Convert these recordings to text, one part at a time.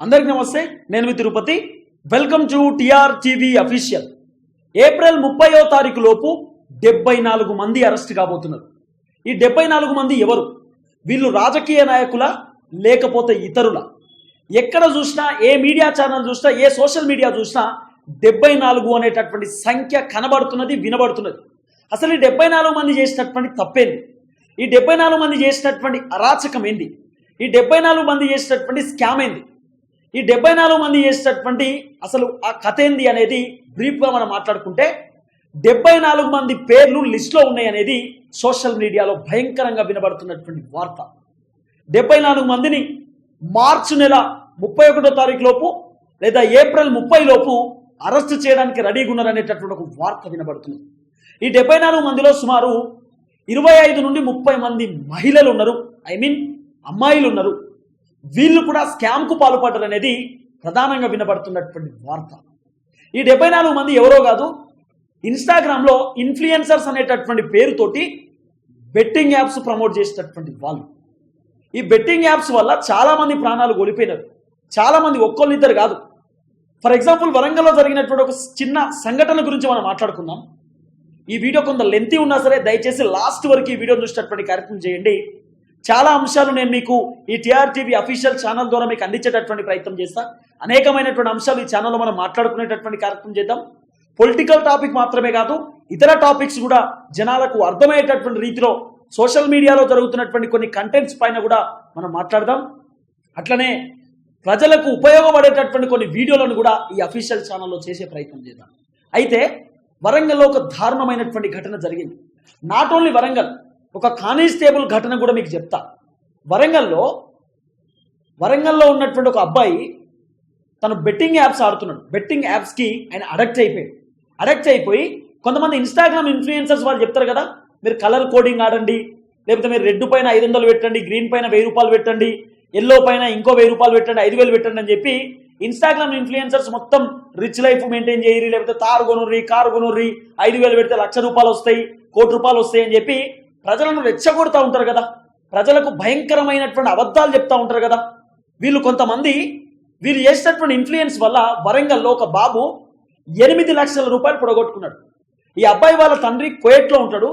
అందరికి నమస్తే, నేను మీ Tirupati. Welcome to TR TV official. April 30వ తారీఖు లోపు 74 మంది అరెస్ట్ కాబోతున్నారు. ఈ 74 మంది ఎవరు? వీళ్ళు రాజకీయ నాయకుల లేకపోతే ఇతరుల? ఎక్కడ చూసినా, ఏ మీడియా ఛానల్ చూసినా, ఏ సోషల్ మీడియా చూసినా 74 అనేటటువంటి సంఖ్య కనబడుతున్నది, వినబడుతున్నది. అసలు ఈ 74 మంది చేసినటువంటి తప్పేంది? ఈ 74 మంది చేసినటువంటి అరాచకం ఏంది? ఈ 74 మంది చేసినటువంటి స్కామ్ ఏంది? ఈ 74 మంది చేసినటువంటి అసలు ఆ కథ ఏంది అనేది బ్రీఫ్గా మనం మాట్లాడుకుంటే, 74 మంది పేర్లు లిస్టులో ఉన్నాయి అనేది సోషల్ మీడియాలో భయంకరంగా వినబడుతున్నటువంటి వార్త. 74 మందిని మార్చి నెల 31వ తారీఖు లోపు లేదా ఏప్రిల్ 30 లోపు అరెస్ట్ చేయడానికి రెడీగా ఉన్నారనేటటువంటి ఒక వార్త వినబడుతుంది. ఈ 74 మందిలో సుమారు 25 నుండి 30 మంది మహిళలు ఉన్నారు, అమ్మాయిలు ఉన్నారు. వీళ్ళు కూడా స్కామ్కు పాల్పడ్డారు అనేది ప్రధానంగా వినబడుతున్నటువంటి వార్త. ఈ 74 మంది ఎవరో కాదు, ఇన్స్టాగ్రామ్లో ఇన్ఫ్లుయెన్సర్స్ అనేటటువంటి పేరుతోటి బెట్టింగ్ యాప్స్ ప్రమోట్ చేసేటటువంటి వాళ్ళు. ఈ బెట్టింగ్ యాప్స్ వల్ల చాలామంది ప్రాణాలు కోల్పోయినారు. చాలామంది ఒక్కళ్ళిద్దరు కాదు. ఫర్ ఎగ్జాంపుల్, వరంగల్లో జరిగినటువంటి ఒక చిన్న సంఘటన గురించి మనం మాట్లాడుకుందాం. ఈ వీడియో కొంత లెంతీ ఉన్నా సరే దయచేసి లాస్ట్ వరకు ఈ వీడియో చూసేటటువంటి కార్యక్రమం చేయండి. చాలా అంశాలు నేను మీకు ఈ టిఆర్ టీవీ అఫీషియల్ ఛానల్ ద్వారా మీకు అందించేటటువంటి ప్రయత్నం చేస్తా. అనేకమైనటువంటి అంశాలు ఈ ఛానల్లో మనం మాట్లాడుకునేటటువంటి కార్యక్రమం చేద్దాం. పొలిటికల్ టాపిక్ మాత్రమే కాదు, ఇతర టాపిక్స్ కూడా జనాలకు అర్థమయ్యేటటువంటి రీతిలో సోషల్ మీడియాలో జరుగుతున్నటువంటి కొన్ని కంటెంట్స్ పైన కూడా మనం మాట్లాడదాం. అట్లనే ప్రజలకు ఉపయోగపడేటటువంటి కొన్ని వీడియోలను కూడా ఈ అఫీషియల్ ఛానల్లో చేసే ప్రయత్నం చేద్దాం. అయితే వరంగల్లో ఒక దారుణమైనటువంటి ఘటన జరిగింది. నాట్ ఓన్లీ వరంగల్, ఒక కానిస్టేబుల్ ఘటన కూడా మీకు చెప్తా. వరంగల్లో ఉన్నటువంటి ఒక అబ్బాయి తను బెట్టింగ్ యాప్స్ ఆడుతున్నాడు. బెట్టింగ్ యాప్స్కి ఆయన అడక్ట్ అయిపోయి కొంతమంది ఇన్స్టాగ్రామ్ ఇన్ఫ్లుయెన్సర్స్ వాళ్ళు చెప్తారు కదా, మీరు కలర్ కోడింగ్ ఆడండి, లేకపోతే మీరు రెడ్ పైన 500 పెట్టండి, గ్రీన్ పైన 1000 రూపాయలు పెట్టండి, ఎల్లో పైన ఇంకో 1000 రూపాయలు పెట్టండి, 5000 పెట్టండి అని చెప్పి ఇన్స్టాగ్రామ్ ఇన్ఫ్లుయెన్సర్స్ మొత్తం రిచ్ లైఫ్ మెయింటైన్ చేయరి, లేకపోతే కారు కొనుర్రి, 5000 పెడితే 1,00,000 రూపాయలు వస్తాయి, 1,00,00,000 రూపాయలు వస్తాయి అని చెప్పి ప్రజలను రెచ్చగొడుతూ ఉంటారు కదా. ప్రజలకు భయంకరమైనటువంటి అబద్ధాలు చెప్తా ఉంటారు కదా. వీళ్ళు చేసినటువంటి ఇన్ఫ్లుయెన్స్ వల్ల వరంగల్లో ఒక బాబు 8 లక్షల రూపాయలు పొడగొట్టుకున్నాడు. ఈ అబ్బాయి వాళ్ళ తండ్రి కువైట్లో ఉంటాడు.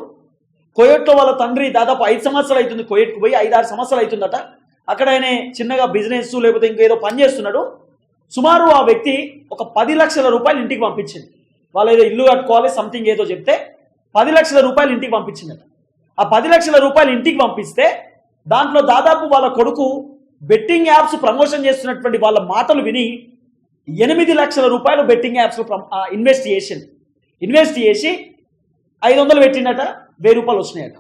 కువైట్లో వాళ్ళ తండ్రి దాదాపు 5 సంవత్సరాలు అవుతుంది, కువైట్కి పోయి 5-6 సంవత్సరాలు అవుతుందట. అక్కడ ఆయన చిన్నగా బిజినెస్ లేకపోతే ఇంకేదో పని చేస్తున్నాడు. సుమారు ఆ వ్యక్తి ఒక 10 లక్షల రూపాయలు ఇంటికి పంపించింది. వాళ్ళు ఏదో ఇల్లు కట్టుకోవాలి సంథింగ్ ఏదో చెప్తే 10 లక్షల రూపాయలు ఇంటికి పంపించిందట. ఆ 10 లక్షల రూపాయలు ఇంటికి పంపిస్తే దాంట్లో దాదాపు వాళ్ళ కొడుకు బెట్టింగ్ యాప్స్ ప్రమోషన్ చేస్తున్నటువంటి వాళ్ళ మాటలు విని 8 లక్షల రూపాయలు బెట్టింగ్ యాప్స్ ఇన్వెస్ట్ చేసి 500 పెట్టిండట, 1000 రూపాయలు వచ్చినాయట.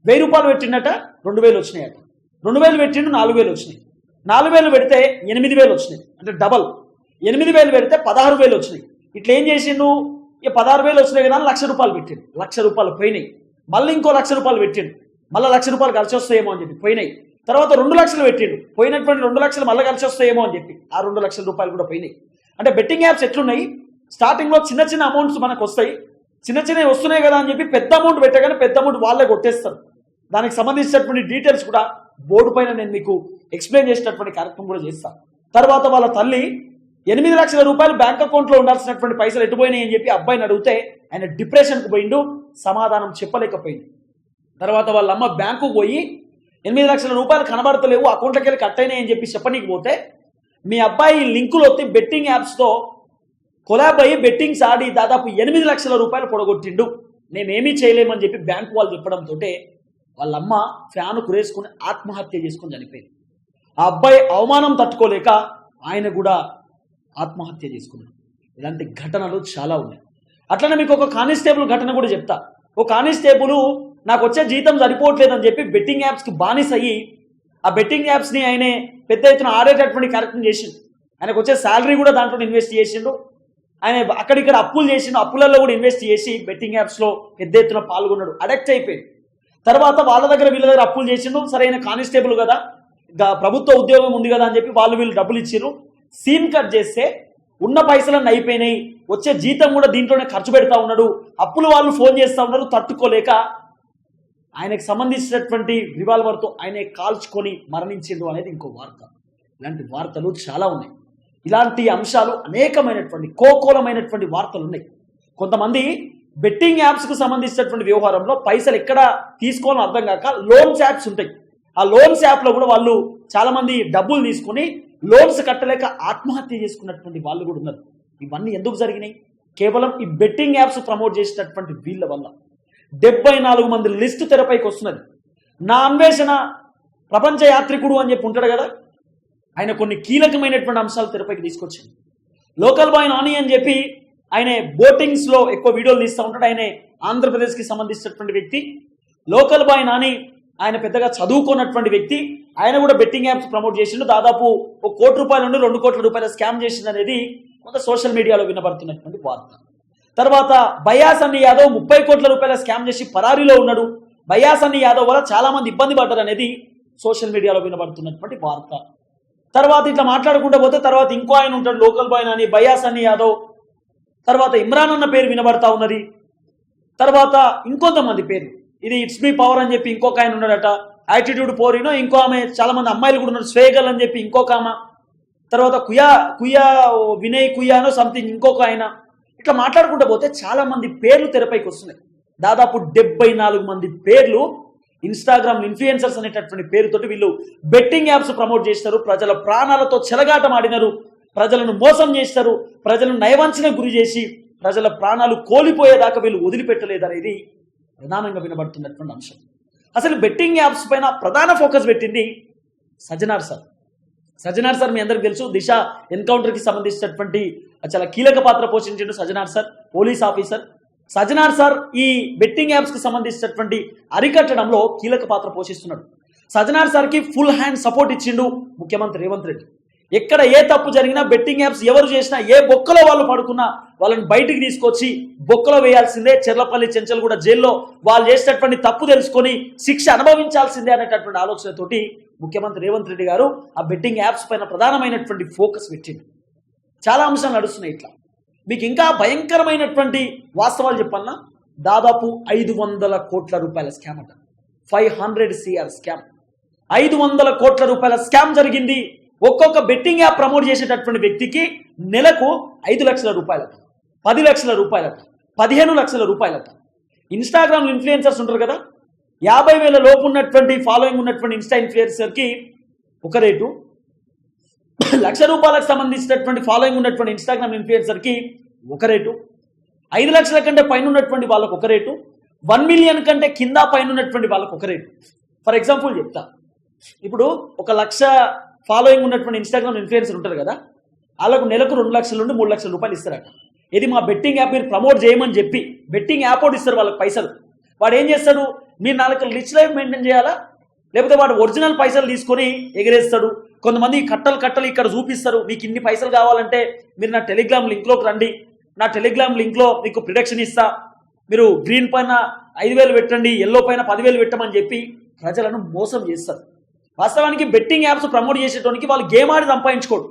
1000 రూపాయలు పెట్టిండట, 2000 వచ్చినాయట. 2000 పెట్టిండు, 4000 వచ్చినాయి. 4000 పెడితే 8000 వచ్చినాయి, అంటే డబల్. 8000 పెడితే 16000 వచ్చినాయి. ఇట్లా ఏం చేసిండు, ఇక 16000 వచ్చినాయి కదా, 1,00,000 రూపాయలు పెట్టిండు. 1,00,000 రూపాయలు పోయినాయి. మళ్ళీ ఇంకో 1,00,000 రూపాయలు పెట్టిండు, మళ్ళీ 1,00,000 రూపాయలు కలిసి వస్తాయేమో అని చెప్పి పోయినాయి. తర్వాత 2 లక్షలు పెట్టిండు, పోయినటువంటి 2 లక్షలు మళ్ళీ కలిసి వస్తాయేమో అని చెప్పి ఆ 2 లక్షల రూపాయలు కూడా పోయినాయి. అంటే బెట్టింగ్ యాప్స్ ఎట్లున్నాయి, స్టార్టింగ్లో చిన్న అమౌంట్స్ మనకు వస్తాయి, చిన్నవి వస్తున్నాయి కదా అని చెప్పి పెద్ద అమౌంట్ పెట్టగానే పెద్ద అమౌంట్ వాళ్ళే కొట్టేస్తారు. దానికి సంబంధించినటువంటి డీటెయిల్స్ కూడా బోర్డు పైన నేను మీకు ఎక్స్ప్లెయిన్ చేసినటువంటి కార్యక్రమం కూడా చేస్తాను. తర్వాత వాళ్ళ తల్లి 8 లక్షల రూపాయలు బ్యాంక్ అకౌంట్లో ఉండాల్సినటువంటి పైసలు ఎటుపోయినాయి అని చెప్పి అబ్బాయిని అడిగితే ఆయన డిప్రెషన్కి పోయిండు, సమాధానం చెప్పలేకపోయింది. తర్వాత వాళ్ళ అమ్మ బ్యాంకుకు పోయి 8 లక్షల రూపాయలు కనబడతలేవు, అకౌంట్లోకి వెళ్ళి కట్ అయినాయి అని చెప్పి చెప్పనీకి పోతే, మీ అబ్బాయి లింకులు వచ్చి బెట్టింగ్ యాప్స్తో కొలాబ్ అయ్యి బెట్టింగ్స్ ఆడి దాదాపు 8 లక్షల రూపాయలు పొడగొట్టిండు, మేమేమీ చేయలేమని చెప్పి బ్యాంకు వాళ్ళు చెప్పడంతో వాళ్ళ అమ్మ ఫ్యాను కురేసుకుని ఆత్మహత్య చేసుకుని చనిపోయింది. ఆ అబ్బాయి అవమానం తట్టుకోలేక ఆయన కూడా ఆత్మహత్య చేసుకున్నాడు. ఇలాంటి ఘటనలు చాలా ఉన్నాయి. అట్లనే మీకు ఒక కానిస్టేబుల్ ఘటన కూడా చెప్తా. ఓ కానిస్టేబుల్ నాకు వచ్చే జీతం సరిపోవట్లేదని చెప్పి బెట్టింగ్ యాప్స్కి బానిస అయ్యి ఆ బెట్టింగ్ యాప్స్ని ఆయన పెద్ద ఎత్తున ఆడేటటువంటి కార్యక్రమం చేసిండు. ఆయనకు వచ్చే శాలరీ కూడా దాంట్లో ఇన్వెస్ట్ చేసిండు. ఆయన అక్కడిక్కడ అప్పులు చేసిండు, అప్పులలో కూడా ఇన్వెస్ట్ చేసి బెట్టింగ్ యాప్స్లో పెద్ద ఎత్తున పాల్గొన్నాడు, అడక్ట్ అయిపోయాడు. తర్వాత వీళ్ళ దగ్గర అప్పులు చేసిండు. సరైన కానిస్టేబుల్ కదా, ప్రభుత్వ ఉద్యోగం ఉంది కదా అని చెప్పి వీళ్ళు డబ్బులు ఇచ్చిర్రు. సీన్ కట్ చేస్తే ఉన్న పైసలన్నీ అయిపోయినాయి, వచ్చే జీతం కూడా దీంట్లోనే ఖర్చు పెడతా ఉన్నాడు. అప్పులు వాళ్ళు ఫోన్ చేస్తూ ఉన్నారు, తట్టుకోలేక ఆయనకు సంబంధించినటువంటి రివాల్వర్తో ఆయనే కాల్చుకొని మరణించిండు అనేది ఇంకో వార్త. ఇలాంటి వార్తలు చాలా ఉన్నాయి. ఇలాంటి అంశాలు అనేకమైనటువంటి కోకోలమైనటువంటి వార్తలు ఉన్నాయి. కొంతమంది బెట్టింగ్ యాప్స్కు సంబంధించినటువంటి వ్యవహారంలో పైసలు ఎక్కడ తీసుకోవాలని అర్థం కాక లోన్స్ యాప్స్ ఉంటాయి. ఆ లోన్స్ యాప్లో కూడా వాళ్ళు చాలామంది డబ్బులు తీసుకొని లోన్స్ కట్టలేక ఆత్మహత్య చేసుకున్నటువంటి వాళ్ళు కూడా ఉన్నారు. ఇవన్నీ ఎందుకు జరిగినాయి? కేవలం ఈ బెట్టింగ్ యాప్స్ ప్రమోట్ చేసినటువంటి వీళ్ళ వల్ల. 74 మంది లిస్టు తెరపైకి వస్తున్నది. నా అన్వేషణ ప్రపంచ యాత్రికుడు అని చెప్పి ఉంటాడు కదా, ఆయన కొన్ని కీలకమైనటువంటి అంశాలు తెరపైకి తీసుకొచ్చింది. లోకల్ బాయ్ నాని అని చెప్పి ఆయన బోటింగ్స్లో ఎక్కువ వీడియోలు తీస్తూ ఉంటాడు. ఆయన ఆంధ్రప్రదేశ్కి సంబంధించినటువంటి వ్యక్తి. లోకల్ బాయ్ నాని ఆయన పెద్దగా చదువుకున్నటువంటి వ్యక్తి. ఆయన కూడా బెట్టింగ్ యాప్స్ ప్రమోట్ చేసిండు. దాదాపు ₹1 కోటి నుండి ₹2 కోట్ల స్కామ్ చేసింది అనేది కొంత సోషల్ మీడియాలో వినబడుతున్నటువంటి వార్త. తర్వాత బయాసన్ని యాదవ్ ₹30 కోట్ల స్కామ్ చేసి పరారీలో ఉన్నాడు. బయాసన్ని యాదవ్ వల్ల చాలా మంది ఇబ్బంది పడ్డారు అనేది సోషల్ మీడియాలో వినబడుతున్నటువంటి వార్త. తర్వాత ఇట్లా మాట్లాడుకుంటూ పోతే తర్వాత ఇంకో ఆయన ఉంటాడు లోకల్ బాయ్ నాని, బయాసన్ని యాదవ్. తర్వాత ఇమ్రాన్ అన్న పేరు వినబడతా ఉన్నది. తర్వాత ఇంకొంతమంది పేరు, ఇది ఇట్స్ మీ పవర్ అని చెప్పి ఇంకొక ఆయన ఉన్నాడట, యాటిట్యూడ్ పోరినో ఇంకో ఆమె, చాలా మంది అమ్మాయిలు కూడా ఉన్నారు, స్వేగల్ అని చెప్పి ఇంకొక ఆమె, తర్వాత కుయా వినయ్ కుయానో సంథింగ్ ఇంకొక ఆయన. ఇట్లా మాట్లాడుకుంటూ పోతే చాలా మంది పేర్లు తెరపైకి వస్తున్నాయి. దాదాపు 74 మంది పేర్లు ఇన్స్టాగ్రామ్ ఇన్ఫ్లుయెన్సర్స్ అనేటటువంటి పేరుతోటి వీళ్ళు బెట్టింగ్ యాప్స్ ప్రమోట్ చేస్తారు. ప్రజల ప్రాణాలతో చెలగాటమాడినారు, ప్రజలను మోసం చేస్తారు, ప్రజలను నయవంచనకు గురి చేసి ప్రజల ప్రాణాలు కోల్పోయేదాకా వీళ్ళు వదిలిపెట్టలేదు అనేది ప్రధానంగా వినబడుతున్నటువంటి అంశం. అసలు బెట్టింగ్ యాప్స్ పైన ప్రధాన ఫోకస్ పెట్టింది సజ్జనార్ సార్. సజ్జనార్ సార్ మీ అందరికి తెలుసు, దిశ ఎన్కౌంటర్కి సంబంధించినటువంటి చాలా కీలక పాత్ర పోషించాడు Sajjanar sir, police officer. Sajjanar sir ఈ బెట్టింగ్ యాప్స్కి సంబంధించినటువంటి అరికట్టడంలో కీలక పాత్ర పోషిస్తున్నాడు. సజ్జనార్ సార్కి ఫుల్ హ్యాండ్ సపోర్ట్ ఇచ్చిండు ముఖ్యమంత్రి రేవంత్ రెడ్డి. ఎక్కడ ఏ తప్పు జరిగినా, బెట్టింగ్ యాప్స్ ఎవరు చేసినా, ఏ బొక్కలో వాళ్ళు పడుకున్నా వాళ్ళని బయటికి తీసుకొచ్చి బొక్కలో వేయాల్సిందే. చెర్లపల్లి చెంచల్గూడ జైల్లో వాళ్ళు చేసినటువంటి తప్పు తెలుసుకొని శిక్ష అనుభవించాల్సిందే అనేటటువంటి ఆలోచనతోటి ముఖ్యమంత్రి రేవంత్ రెడ్డి గారు ఆ బెట్టింగ్ యాప్స్ పైన ప్రధానమైనటువంటి ఫోకస్ పెట్టింది. చాలా అంశాలు నడుస్తున్నాయి. ఇట్లా మీకు ఇంకా భయంకరమైనటువంటి వాస్తవాలు చెప్పన్నా, దాదాపు ₹500 కోట్ల స్కామ్ అంట. 500 CR స్కామ్, ₹500 కోట్ల స్కామ్ జరిగింది. ఒక్కొక్క బెట్టింగ్ యాప్ ప్రమోట్ చేసేటటువంటి వ్యక్తికి నెలకు ₹5 లక్షల, ₹10 లక్షల, ₹15 లక్షల. ఇన్స్టాగ్రామ్ ఇన్ఫ్లుయెన్సర్స్ ఉంటారు కదా, 50,000 లోపు ఉన్నటువంటి ఫాలోయింగ్ ఉన్నటువంటి ఇన్స్టా ఇన్ఫ్లుయెన్సర్కి ఒక రేటు, ₹1,00,000 సంబంధించినటువంటి ఫాలోయింగ్ ఉన్నటువంటి ఇన్స్టాగ్రామ్ ఇన్ఫ్లుయెన్సర్కి ఒక రేటు, 5 లక్షల కంటే పైన ఉన్నటువంటి వాళ్ళకు ఒక రేటు, 1 మిలియన్ కంటే కింద పైన ఉన్నటువంటి వాళ్ళకు ఒక రేటు. ఫర్ ఎగ్జాంపుల్ చెప్తా, ఇప్పుడు 1 లక్ష ఫాలోయింగ్ ఉన్నటువంటి ఇన్స్టాగ్రామ్ ఇన్ఫ్లుయెన్సర్ ఉంటారు కదా, వాళ్ళకు నెలకు ₹2 లక్షల నుండి ₹3 లక్షల ఇస్తారట. ఇది మా బెట్టింగ్ యాప్ మీరు ప్రమోట్ చేయమని చెప్పి బెట్టింగ్ యాప్ ఒకటి ఇస్తారు వాళ్ళకి పైసలు. వాడు ఏం చేస్తాడు, మీరు 4 రిచ్ లైఫ్ మెయింటైన్ చేయాలా, లేకపోతే వాడు ఒరిజినల్ పైసలు తీసుకొని ఎగరేస్తాడు. కొంతమంది కట్టలు ఇక్కడ చూపిస్తారు, మీకు ఇన్ని పైసలు కావాలంటే మీరు నా టెలిగ్రామ్ లింక్లోకి రండి, నా టెలిగ్రామ్ లింక్లో మీకు ప్రొటెక్షన్ ఇస్తా, మీరు గ్రీన్ పైన 5,000 పెట్టండి, ఎల్లో పైన 10,000 పెట్టమని చెప్పి ప్రజలను మోసం చేస్తారు. వాస్తవానికి బెట్టింగ్ యాప్స్ ప్రమోట్ చేసేటోనికి వాళ్ళు గేమ్ ఆడి సంపాదించుకోడు,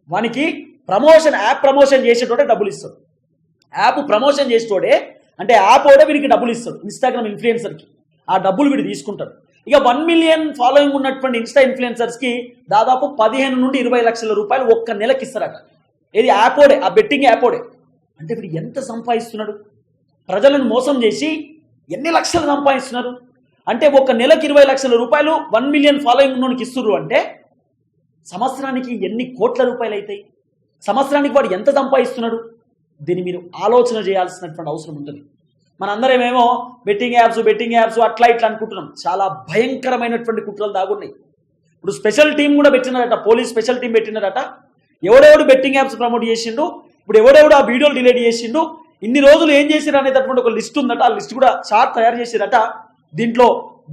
వానికి యాప్ ప్రమోషన్ చేసేటోడే డబ్బులు ఇస్తాడు. యాప్ ప్రమోషన్ చేసేటోడే అంటే యాప్ ఓడే వీడికి డబ్బులు ఇస్తాడు, ఇన్స్టాగ్రామ్ ఇన్ఫ్లుయెన్సర్కి. ఆ డబ్బులు వీడు తీసుకుంటాడు. ఇక 1 మిలియన్ ఫాలోయింగ్ ఉన్నటువంటి ఇన్స్టా ఇన్ఫ్లుయెన్సర్స్కి దాదాపు 15 నుండి 20 లక్షల ఒక్క నెలకి ఇస్తారట. ఇది యాపోడే, ఆ బెట్టింగ్ యాపోడే. అంటే వీడు ఎంత సంపాదిస్తున్నాడు, ప్రజలను మోసం చేసి ఎన్ని లక్షలు సంపాదిస్తున్నారు అంటే, ఒక నెలకి 20 లక్షల రూపాయలు 1 మిలియన్ ఫాలోయింగ్ ఉన్నోనికి ఇస్తున్నారు అంటే సంవత్సరానికి ఎన్ని కోట్ల రూపాయలు అవుతాయి, సంవత్సరానికి వాడు ఎంత సంపాదిస్తున్నాడు. దీన్ని మీరు ఆలోచన చేయాల్సినటువంటి అవసరం ఉంటుంది. మనందరమేమో బెట్టింగ్ యాప్స్ అట్లా ఇట్లా అనుకుంటున్నాం. చాలా భయంకరమైనటువంటి కుట్రలు దాగున్నాయి. ఇప్పుడు స్పెషల్ టీం కూడా పెట్టినారట, పోలీస్ స్పెషల్ టీం పెట్టినారట. ఎవడెవడు బెట్టింగ్ యాప్స్ ప్రమోట్ చేసిండు, ఇప్పుడు ఎవడెవడు ఆ వీడియోలు డిలీట్ చేసిండు, ఇన్ని రోజులు ఏం చేసిరు అనేటటువంటి ఒక లిస్ట్ ఉందట. ఆ లిస్ట్ కూడా చార్ట్ తయారు చేసిరట. దీంట్లో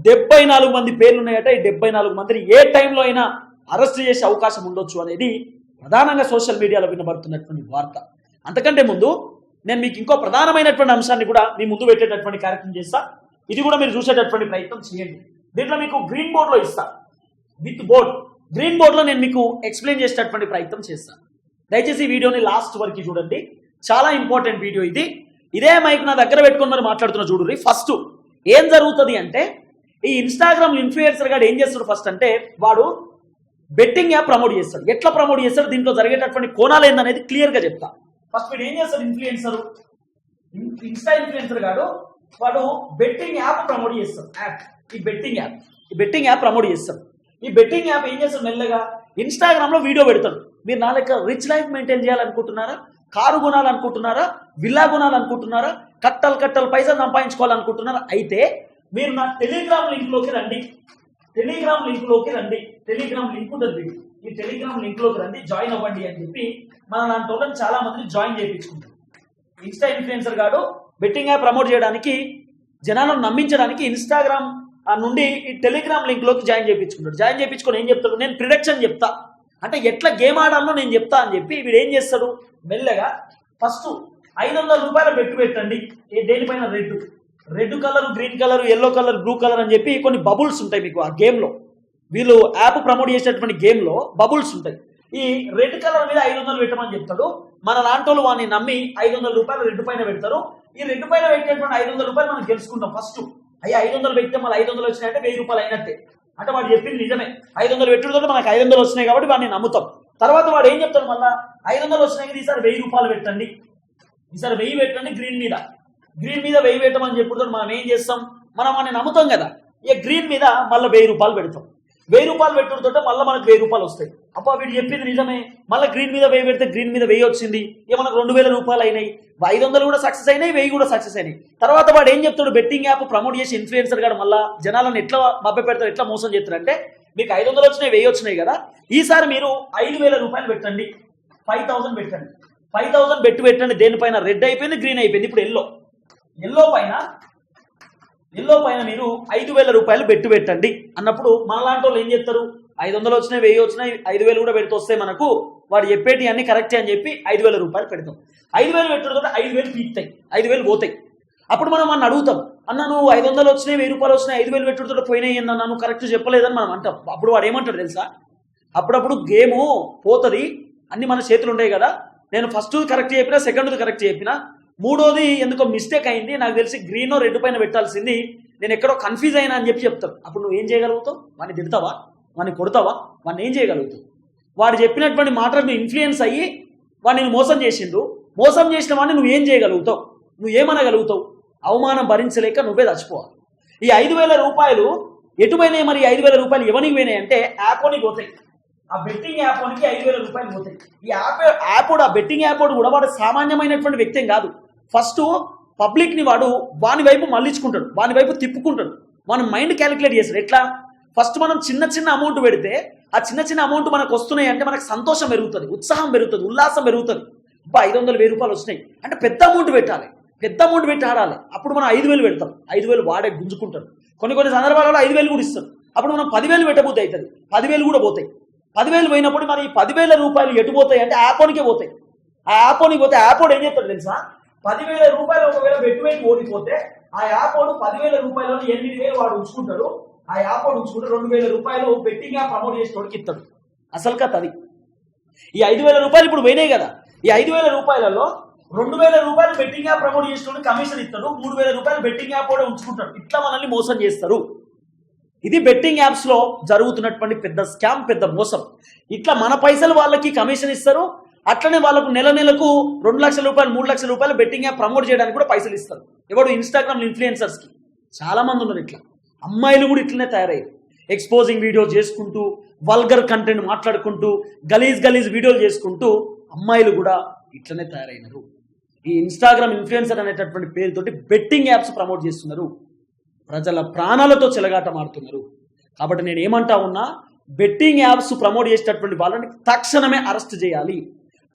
74 మంది పేర్లు ఉన్నాయట. ఈ 74 మందిని ఏ టైంలో అయినా అరెస్ట్ చేసే అవకాశం ఉండొచ్చు అనేది ప్రధానంగా సోషల్ మీడియాలో వినబడుతున్నటువంటి వార్త. అంతకంటే ముందు నేను మీకు ఇంకో ప్రధానమైనటువంటి అంశాన్ని కూడా మీ ముందు పెట్టేటటువంటి కార్యక్రమం చేస్తా. ఇది కూడా మీరు చూసేటటువంటి ప్రయత్నం చేయండి. దీంట్లో మీకు గ్రీన్ బోర్డ్లో ఇస్తా, విత్ బోర్డ్ గ్రీన్ బోర్డ్లో నేను మీకు ఎక్స్ప్లెయిన్ చేసేటటువంటి ప్రయత్నం చేస్తాను. దయచేసి ఈ వీడియోని లాస్ట్ వరకు చూడండి, చాలా ఇంపార్టెంట్ వీడియో ఇది. ఇదే మైక్ నా దగ్గర పెట్టుకొని మరి మాట్లాడుతున్నా చూడండి. ఫస్ట్ ఏం జరుగుతుంది అంటే, ఈ ఇన్స్టాగ్రామ్ ఇన్ఫ్లుయెన్సర్ గాడు ఏం చేస్తాడు ఫస్ట్ అంటే, వాడు బెట్టింగ్ యాప్ ప్రమోట్ చేస్తాడు. ఎట్లా ప్రమోట్ చేస్తాడు, దీంట్లో జరిగేటటువంటి కోణాలు ఏందనేది క్లియర్గా చెప్తా. ఫస్ట్ వీడు ఏం చేస్తాడు, ఇన్ఫ్లుయెన్సర్, ఇన్స్టా ఇన్ఫ్లుయెన్సర్ కాదు, వాడు బెట్టింగ్ యాప్ ప్రమోట్ చేస్తాడు. ఈ బెట్టింగ్ యాప్ ప్రమోట్ చేస్తాడు. ఈ బెట్టింగ్ యాప్ ఏం చేస్తాడు, మెల్లగా ఇన్స్టాగ్రామ్లో వీడియో పెడతాడు. మీరు నా లెక్క రిచ్ లైఫ్ మెయింటైన్ చేయాలనుకుంటున్నారా, కారు కొనాలనుకుంటున్నారా, విల్లా కొనాలనుకుంటున్నారా, కట్టలు పైసలు సంపాదించుకోవాలనుకుంటున్నారా, అయితే మీరు నా టెలిగ్రామ్ లింక్లోకి రండి. టెలిగ్రామ్ లింక్ ఉంటుంది. ఈ టెలిగ్రామ్ లింక్లోకి రండి, జాయిన్ అవ్వండి అని చెప్పి మన లాంటి వాళ్ళని చాలా మందిని జాయిన్ చేయించుకుంటారు. ఇన్స్టా ఇన్ఫ్లుయెన్సర్ గాడు బెట్టింగ్ యాప్ ప్రమోట్ చేయడానికి, జనాలను నమ్మించడానికి ఇన్స్టాగ్రామ్ నుండి ఈ టెలిగ్రామ్ లింక్లోకి జాయిన్ చేయించుకుంటాడు. జాయిన్ చేయించుకొని ఏం చెప్తాడు, నేను ప్రిడిక్షన్ చెప్తా, అంటే ఎట్లా గేమ్ ఆడాలో నేను చెప్తా అని చెప్పి వీడు ఏం చేస్తాడు, మెల్లగా ఫస్ట్ 500 రూపాయల బెట్టు పెట్టండి. దేనిపైన, red colour, green colour, yellow colour, blue colour అని చెప్పి కొన్ని బబుల్స్ ఉంటాయి మీకు ఆ గేమ్లో. వీళ్ళు యాప్ ప్రమోట్ చేసేటువంటి గేమ్లో బబుల్స్ ఉంటాయి. ఈ రెడ్ కలర్ మీద 500 పెట్టమని చెప్తాడు. మన లాంటి వాడిని నమ్మి 500 రూపాయలు రెడ్ పైన పెడతారు. ఈ రెడ్ పైన పెట్టేటువంటి 500 రూపాయలు మనం గెలుచుకుంటాం. ఫస్ట్ అయ్యా 500 పెడితే మళ్ళీ 500 వచ్చినాయంటే 1000 రూపాయలు అయినట్టే. అంటే వాడు చెప్పింది నిజమే, 500 పెట్టుడుతో మనకు 500 వచ్చినాయి కాబట్టి వాడిని నమ్ముతాం. తర్వాత వాడు ఏం చెప్తాడు, మళ్ళీ 500 వచ్చినాయి కదా, ఈసారి 1000 రూపాయలు పెట్టండి, ఈసారి 1000 పెట్టండి, గ్రీన్ మీద 1000 పెట్టమని చెప్పుతాడు. మనం ఏం చేస్తాం, మనం వాడిని నమ్ముతాం కదా, ఇక గ్రీన్ మీద మళ్ళీ 1000 రూపాయలు పెడతాం. 1000 రూపాయలు పెట్టుడుతో మళ్ళీ మనకు 1000 రూపాయలు వస్తాయి. అప్ప వీడు చెప్పింది నిజమే, మళ్ళీ గ్రీన్ మీద 1000 పెడితే గ్రీన్ మీద 1000 వచ్చింది, ఇక మనకు 2000 రూపాయలు అయినాయి. 500 కూడా సక్సెస్ అయినాయి, 1000 కూడా సక్సెస్ అయినాయి. తర్వాత వాడు ఏం చెప్తాడు, బెట్టింగ్ యాప్ ప్రమోట్ చేసి ఇన్ఫ్లుయెన్సర్ గారు మళ్ళీ జనాలను ఎట్లా మభ్య పెడతారు, ఎట్లా మోసం చేస్తారు అంటే, మీకు 500 వచ్చినాయి, 1000 వచ్చినాయి కదా, ఈసారి మీరు 5000 రూపాయలు పెట్టండి, 5000 పెట్టండి, 5000 పెట్టండి. దేనిపైన, రెడ్ అయిపోయింది, గ్రీన్ అయిపోయింది, ఇప్పుడు ఎల్లో పైన మీరు 5000 రూపాయలు పెట్టండి అన్నప్పుడు మన లాంటి వాళ్ళు ఏం చెప్తారు, 500 వచ్చినాయి, 1000 వచ్చినాయి, 5000 కూడా పెడితే వస్తే మనకు వాడు చెప్పేటి అన్ని కరెక్టే అని చెప్పి 5000 రూపాయలు పెడతాం. 5000 పెట్టడంతో 5000 పీక్తాయి, 5000 పోతాయి. అప్పుడు మనం అన్న అడుగుతాం, అన్న నువ్వు 500 వచ్చినాయి, 1000 రూపాయలు వచ్చినాయి, 5000 పెట్టుడుతో పోయినాయి అన్న, నువ్వు కరెక్ట్ చెప్పలేదని మనం అంటాం. అప్పుడు వాడు ఏమంటాడు తెలుసా, అప్పుడప్పుడు గేము పోతుంది, అన్ని మన చేతులు ఉంటాయి కదా, నేను ఫస్ట్ కరెక్ట్ చెప్పినా, సెకండ్ కరెక్ట్ చెప్పినా, మూడోది ఎందుకో మిస్టేక్ అయింది, నాకు తెలిసి గ్రీనో రెడ్ పైన పెట్టాల్సింది, నేను ఎక్కడో కన్ఫ్యూజ్ అయినా అని చెప్పి చెప్తాడు. అప్పుడు నువ్వు ఏం చేయగలుగుతావు, వాడిని తిడతావా, వాడిని కొడతావా, వాడిని ఏం చేయగలుగుతావు? వాడు చెప్పినటువంటి మాటలకు నువ్వు ఇన్ఫ్లుయెన్స్ అయ్యి వాడిని మోసం చేసిండు, మోసం చేసిన వాడిని నువ్వు ఏం చేయగలుగుతావు, నువ్వు ఏమనగలుగుతావు? అవమానం భరించలేక నువ్వే చచ్చిపోవాలి. ఈ 5000 రూపాయలు ఎటు పోయినాయి మరి? 5000 రూపాయలు ఎవరికి పోయినాయి అంటే యాప్కి పోతాయి. ఆ బెట్టింగ్ యాప్కి 5000 రూపాయలు పోతాయి. ఈ యాప్ ఆ బెట్టింగ్ యాప్ కూడా వాడు సామాన్యమైనటువంటి వ్యక్తి ఏం కాదు. ఫస్ట్ పబ్లిక్ని వాని వైపు మళ్ళించుకుంటాడు, వాని వైపు తిప్పుకుంటాడు, వాని మైండ్ క్యాలిక్యులేట్ చేస్తాడు. ఎట్లా, ఫస్ట్ మనం చిన్న అమౌంట్ పెడితే ఆ చిన్న అమౌంట్ మనకు వస్తున్నాయి అంటే మనకు సంతోషం పెరుగుతుంది, ఉత్సాహం పెరుగుతుంది, ఉల్లాసం పెరుగుతుంది. 500 1000 రూపాయలు వచ్చినాయి అంటే పెద్ద అమౌంట్ పెట్టాలి, పెద్ద అమౌంట్ పెట్టి ఆడాలి. అప్పుడు మనం 5000 పెడతాం, 5000 వాడే గుంజుకుంటాడు. కొన్ని సందర్భాలలో 5000 కూడా ఇస్తాడు. అప్పుడు మనం 10,000 పెట్టబోతే అవుతుంది, 10,000 కూడా పోతాయి. 10,000 పోయినప్పుడు మరి 10,000 రూపాయలు ఎటు పోతాయి అంటే యాప్కి పోతాయి. ఆ యాప్కి పోతే యాప్ ఏం చేస్తాడు తెలుసా, 10,000 రూపాయలు ఒకవేళ పెట్టి ఓడిపోతే ఆ యాప్ 10,000 రూపాయలు 8,000 వాడు ఉంచుకుంటాడు. ఆ యాప్ ఉంచుకుంటే 2,000 రూపాయలు బెట్టింగ్ యాప్ ప్రమోట్ చేసేవాడికి ఇస్తాడు. అసలు కథ అది. ఈ 5,000 రూపాయలు ఇప్పుడు పోయినాయి కదా, ఈ 5,000 రూపాయలలో 2,000 రూపాయలు బెట్టింగ్ యాప్ ప్రమోట్ చేసేవాడికి కమిషన్ ఇస్తాడు, 3,000 రూపాయలు బెట్టింగ్ యాప్ కూడా ఉంచుకుంటాడు. ఇట్లా మనల్ని మోసం చేస్తారు. ఇది బెట్టింగ్ యాప్స్ లో జరుగుతున్నటువంటి పెద్ద స్కామ్, పెద్ద మోసం. ఇట్లా మన పైసలు వాళ్ళకి కమిషన్ ఇస్తారు, అట్లనే వాళ్ళకు నెలకు 2 లక్షల రూపాయలు 3 లక్షల రూపాయలు బెట్టింగ్ యాప్ ప్రమోట్ చేయడానికి కూడా పైసలు ఇస్తారు. ఎవడు, ఇన్స్టాగ్రామ్ ఇన్ఫ్లుయెన్సర్స్కి చాలా మంది ఉన్నారు. ఇట్లా అమ్మాయిలు కూడా ఇట్లనే తయారయ్యారు. ఎక్స్పోజింగ్ వీడియో చేసుకుంటూ, వల్గర్ కంటెంట్ మాట్లాడుకుంటూ, గలీజ్ వీడియోలు చేసుకుంటూ అమ్మాయిలు కూడా ఇట్లనే తయారైనారు. ఈ ఇన్స్టాగ్రామ్ ఇన్ఫ్లుయెన్సర్ అనేటటువంటి పేరుతోటి బెట్టింగ్ యాప్స్ ప్రమోట్ చేస్తున్నారు, ప్రజల ప్రాణాలతో చెలగాటమాడుతున్నారు. కాబట్టి నేను ఏమంటా ఉన్నా, బెట్టింగ్ యాప్స్ ప్రమోట్ చేసేటటువంటి వాళ్ళని తక్షణమే అరెస్ట్ చేయాలి,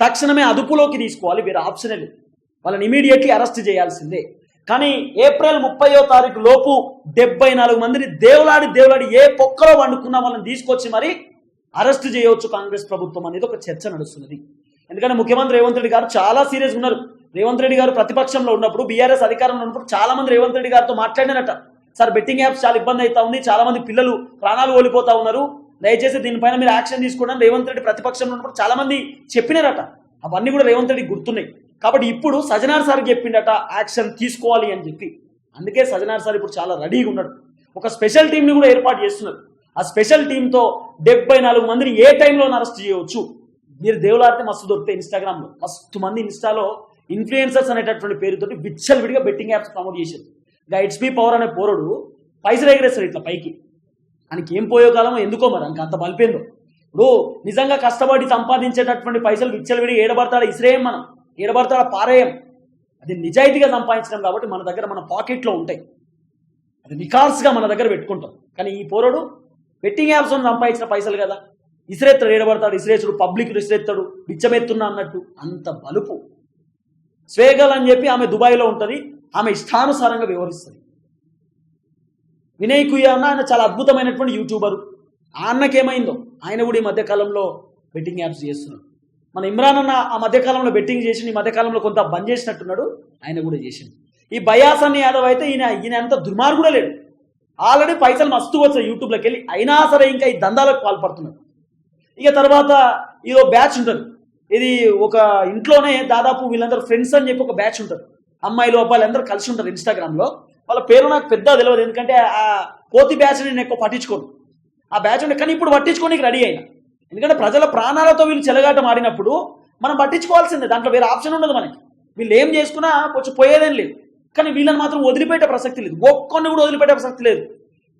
తక్షణమే అదుపులోకి తీసుకోవాలి. వేరే ఆప్షనే లేదు, వాళ్ళని ఇమీడియట్లీ అరెస్ట్ చేయాల్సిందే. కానీ ఏప్రిల్ 30వ తారీఖు లోపు 74 మందిని దేవులాడి ఏ పొక్కలో వండుకున్న వాళ్ళని తీసుకొచ్చి మరి అరెస్ట్ చేయవచ్చు కాంగ్రెస్ ప్రభుత్వం అనేది ఒక చర్చ నడుస్తున్నది. ఎందుకంటే ముఖ్యమంత్రి రేవంత్ రెడ్డి గారు చాలా సీరియస్ ఉన్నారు. రేవంత్ రెడ్డి గారు ప్రతిపక్షంలో ఉన్నప్పుడు, బీఆర్ఎస్ అధికారంలో ఉన్నప్పుడు చాలా మంది రేవంత్ రెడ్డి గారితో మాట్లాడినారట. సార్, బెట్టింగ్ యాప్స్ చాలా ఇబ్బంది అవుతా ఉంది, చాలా మంది పిల్లలు ప్రాణాలు కోల్పోతా ఉన్నారు, దయచేసి దీనిపైన మీరు యాక్షన్ తీసుకోవడం రేవంత్ రెడ్డి ప్రతిపక్షంలో ఉన్నప్పుడు చాలా మంది చెప్పినారట. అవన్నీ కూడా రేవంత్ రెడ్డి గుర్తున్నాయి. కాబట్టి ఇప్పుడు సజ్జనార్ సార్ చెప్పిండట యాక్షన్ తీసుకోవాలి అని చెప్పి. అందుకే సజ్జనార్ సార్ ఇప్పుడు చాలా రెడీగా ఉన్నాడు. ఒక స్పెషల్ టీంని కూడా ఏర్పాటు చేస్తున్నారు. ఆ స్పెషల్ టీంతో 74 మందిని ఏ టైంలో అరెస్ట్ చేయవచ్చు. మీరు దేవులాడితే మస్తు దొరికితే ఇన్స్టాగ్రామ్లో మస్తు మంది ఇన్స్టాలో ఇన్ఫ్లుయెన్సర్స్ అనేటటువంటి పేరుతోటి విచ్చలవిడిగా బెట్టింగ్ యాప్స్ ప్రమోట్ చేశారు. ఇంకా హెచ్పి పవర్ అనే పోరడు పైసలు ఎగరేస్తాడు ఇట్లా పైకి. ఆయనకి ఏం పోయో కాలమో ఎందుకో మరి అంత బలిపోయిందో. ఇప్పుడు నిజంగా కష్టపడి సంపాదించేటటువంటి పైసలు విచ్చలవిడి ఏడబడతాడు ఇసిరేయం, మనం ఏడబడతాడు పారేయం. అది నిజాయితీగా సంపాదించడం కాబట్టి మన దగ్గర మన పాకెట్లో ఉంటాయి, అది నికాల్స్గా మన దగ్గర పెట్టుకుంటాం. కానీ ఈ పోరడు బెట్టింగ్ యాప్స్ సంపాదించిన పైసలు కదా, ఇసిరేస్తాడు, ఏడబడతాడు, ఇసిరేచుడు, పబ్లిక్ ఇసిరేస్తాడు, బిచ్చమెత్తున్నా అన్నట్టు. అంత బలుపు. స్వేగల్ అని చెప్పి ఆమె దుబాయ్లో ఉంటుంది, ఆమె ఇష్టానుసారంగా వ్యవహరిస్తుంది. వినయ్ కుయ్య అన్న ఆయన చాలా అద్భుతమైనటువంటి యూట్యూబరు. ఆ అన్నకేమైందో, ఆయన కూడా ఈ మధ్యకాలంలో బెట్టింగ్ యాప్స్ చేస్తున్నాడు. మన ఇమ్రాన్ అన్న ఆ మధ్యకాలంలో బెట్టింగ్ చేసి ఈ మధ్యకాలంలో కొంత బంద్ చేసినట్టున్నాడు, ఆయన కూడా చేసింది. ఈ బయాసన్ యాదవ్ అయితే ఈయన అంత దుర్మార్గుడే లేడు. ఆల్రెడీ పైసలు మస్తు వచ్చాయి యూట్యూబ్లోకి వెళ్ళి, అయినా సరే ఇంకా ఈ దందాలకు పాల్పడుతున్నాడు. ఇక తర్వాత ఇదో బ్యాచ్ ఉంటుంది, ఇది ఒక ఇంట్లోనే దాదాపు వీళ్ళందరూ ఫ్రెండ్స్ అని చెప్పి ఒక బ్యాచ్ ఉంటుంది. అమ్మాయిలు అబ్బాయిలు అందరూ కలిసి ఉంటారు ఇన్స్టాగ్రామ్లో. వాళ్ళ పేరు నాకు పెద్ద తెలియదు, ఎందుకంటే ఆ కోతి బ్యాచ్ నేను ఎక్కువ పట్టించుకోను. ఆ బ్యాచ్ ఉండే, కానీ ఇప్పుడు పట్టించుకోనికి రెడీ అయినా. ఎందుకంటే ప్రజల ప్రాణాలతో వీళ్ళు చెలగాటం ఆడినప్పుడు మనం పట్టించుకోవాల్సిందే, దాంట్లో వేరే ఆప్షన్ ఉండదు మనకి. వీళ్ళు ఏం చేసుకున్నా కొంచెం పోయేదేం లేదు. కానీ వీళ్ళని మాత్రం వదిలిపెట్టే ప్రసక్తి లేదు, ఒక్కొన్ని కూడా వదిలిపెట్టే ప్రసక్తి లేదు,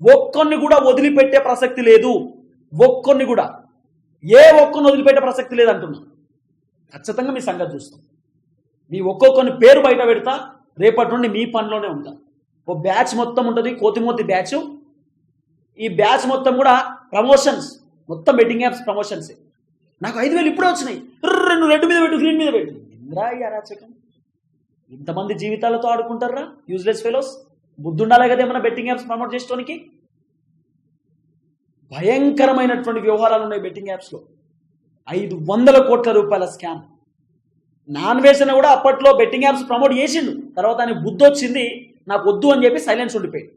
ఒక్కొన్ని కూడా వదిలిపెట్టే ప్రసక్తి లేదు. ఒక్కొన్ని కూడా ఏ ఒక్కొని వదిలిపెట్టే ప్రసక్తి లేదు అంటున్నా. ఖచ్చితంగా మీ సంగతి చూస్తాం. మీ ఒక్కొక్కని పేరు బయట పెడతా, రేపటి నుండి మీ పనిలోనే ఉంటా. ఓ బ్యాచ్ మొత్తం ఉంటుంది, కోతిమోతి బ్యాచ్. ఈ బ్యాచ్ మొత్తం కూడా ప్రమోషన్స్, మొత్తం బెట్టింగ్ యాప్స్ ప్రమోషన్స్. నాకు 5,000 ఇప్పుడే వచ్చినాయి, నువ్వు రెడ్ మీద పెట్టు, గ్రీన్ మీద పెట్టు. ఇంద్రా అరాచకం, ఇంతమంది జీవితాలతో ఆడుకుంటారా యూజ్లెస్ ఫెలోస్. బుద్ధి ఉండాలి కదా ఏమన్నా బెట్టింగ్ యాప్స్ ప్రమోట్ చేసుకోనికి. భయంకరమైనటువంటి వ్యవహారాలు ఉన్నాయి బెట్టింగ్ యాప్స్లో. 500 కోట్ల రూపాయల స్కామ్. నాన్ వేసిన కూడా అప్పట్లో బెట్టింగ్ యాప్స్ ప్రమోట్ చేసిండు, తర్వాత ఆయన బుద్ధి వచ్చింది, నాకు వద్దు అని చెప్పి సైలెన్స్ ఉండిపోయాడు.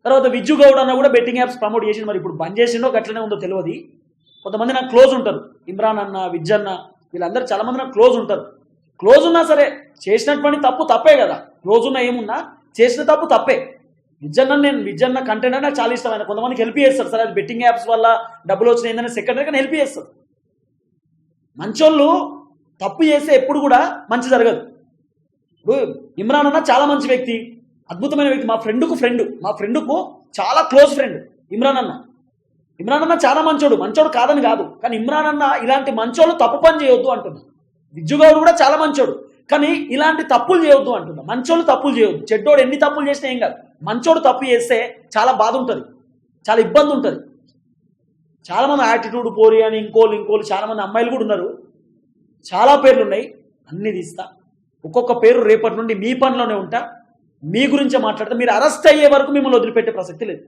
తర్వాత విజ్జు గౌడ్ అన్న కూడా బెట్టింగ్ యాప్స్ ప్రమోట్ చేసిండు, మరి ఇప్పుడు బంద్ చేసిండో గట్లనే ఉందో తెలియదు. కొంతమంది నాకు క్లోజ్ ఉంటారు, ఇమ్రాన్ అన్న, విజ్జన్న, వీళ్ళందరూ చాలామంది నాకు క్లోజ్ ఉంటారు. క్లోజ్ ఉన్నా సరే చేసినటువంటి తప్పు తప్పే కదా. క్లోజ్ ఉన్నా ఏమున్నా చేసిన తప్పు తప్పే. విజ్జన్న కంటెంట్ అంటే నాకు చాలా ఇష్టమైన. కొంతమందికి హెల్ప్ చేస్తారు, సరే అది బెట్టింగ్ యాప్స్ వల్ల డబ్బులు వచ్చినాయి ఏంటనే సెకండరీ, కానీ హెల్ప్ చేస్తారు. మంచోళ్ళు తప్పు చేస్తే ఎప్పుడు కూడా మంచి జరగదు. ఇప్పుడు ఇమ్రాన్ అన్న చాలా మంచి వ్యక్తి, అద్భుతమైన వ్యక్తి, మా ఫ్రెండ్కు చాలా క్లోజ్ ఫ్రెండ్ ఇమ్రాన్ అన్న చాలా మంచోడు కాదని కాదు, కానీ ఇమ్రాన్ అన్న ఇలాంటి మంచోళ్ళు తప్పు పని చేయొద్దు అంటున్నా. విజ్జుగౌడు కూడా చాలా మంచోడు, కానీ ఇలాంటి తప్పులు చేయొద్దు అంటున్నా. మంచోళ్ళు తప్పులు చేయొద్దు, చెడ్డోడు ఎన్ని తప్పులు చేసినా ఏం కాదు. మంచోడు తప్పు చేస్తే చాలా బాధ ఉంటుంది, చాలా ఇబ్బంది ఉంటుంది. చాలామంది యాటిట్యూడ్ పోరి అని ఇంకోళ్ళు చాలామంది అమ్మాయిలు కూడా ఉన్నారు, చాలా పేర్లు ఉన్నాయి, అన్నీ తీస్తా. ఒక్కొక్క పేరు రేపటి నుండి మీ పనిలోనే ఉంటా, మీ గురించే మాట్లాడతా. మీరు అరెస్ట్ అయ్యే వరకు మిమ్మల్ని వదిలిపెట్టే ప్రసక్తి లేదు.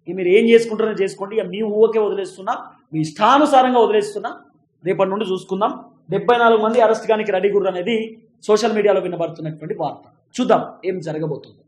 ఇక మీరు ఏం చేసుకుంటారో చేసుకోండి, ఇక మీ ఊహకే వదిలేస్తున్నా, మీ ఇష్టానుసారంగా వదిలేస్తున్నా. రేపటి నుండి చూసుకుందాం. 74 మంది అరెస్ట్ గానికి రెడీ గుర్రు అనేది సోషల్ మీడియాలో వినబడుతున్నటువంటి వార్త. చూద్దాం ఏం జరగబోతుంది.